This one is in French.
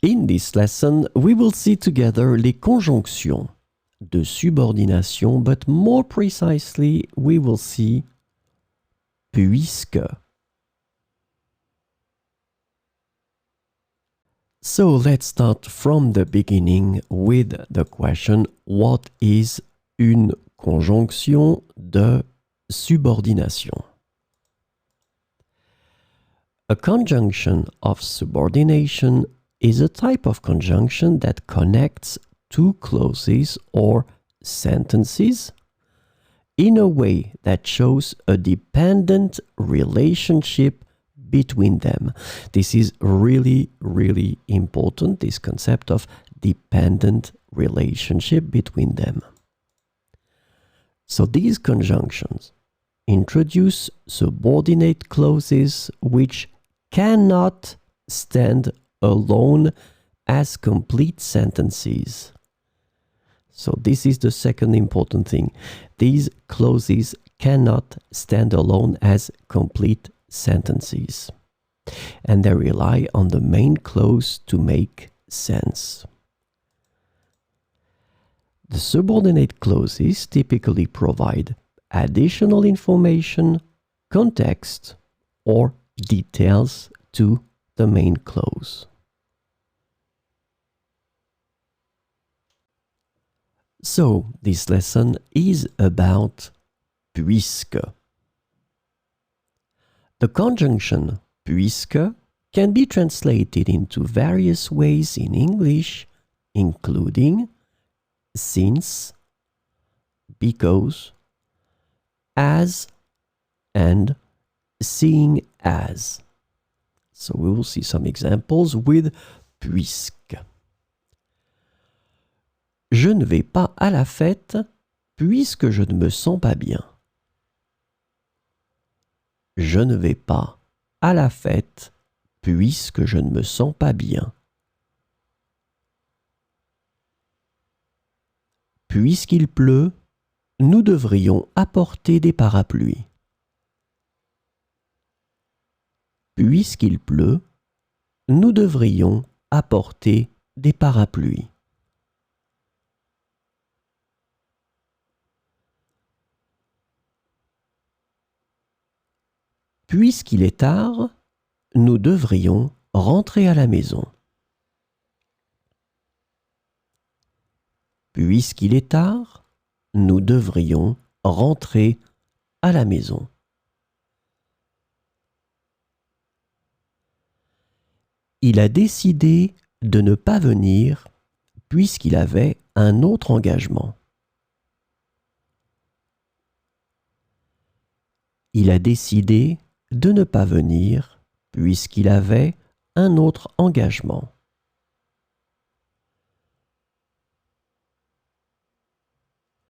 In this lesson, we will see together les conjonctions de subordination, but more precisely, we will see puisque. So let's start from the beginning with the question, what is une conjonction de subordination? A conjunction of subordination is a type of conjunction that connects two clauses or sentences in a way that shows a dependent relationship between them. This is really, really important, this concept of dependent relationship between them. So these conjunctions introduce subordinate clauses which cannot stand alone as complete sentences. So this is the second important thing. These clauses cannot stand alone as complete sentences, and they rely on the main clause to make sense. The subordinate clauses typically provide additional information, context, or details to the main clause. So, this lesson is about puisque. The conjunction puisque can be translated into various ways in English, including since, because, as, and seeing as. So we will see some examples with puisque. Je ne vais pas à la fête puisque je ne me sens pas bien. Je ne vais pas à la fête puisque je ne me sens pas bien. Puisqu'il pleut, nous devrions apporter des parapluies. Puisqu'il pleut, nous devrions apporter des parapluies. Puisqu'il est tard, nous devrions rentrer à la maison. Puisqu'il est tard, nous devrions rentrer à la maison. Il a décidé de ne pas venir puisqu'il avait un autre engagement. Il a décidé de ne pas venir puisqu'il avait un autre engagement.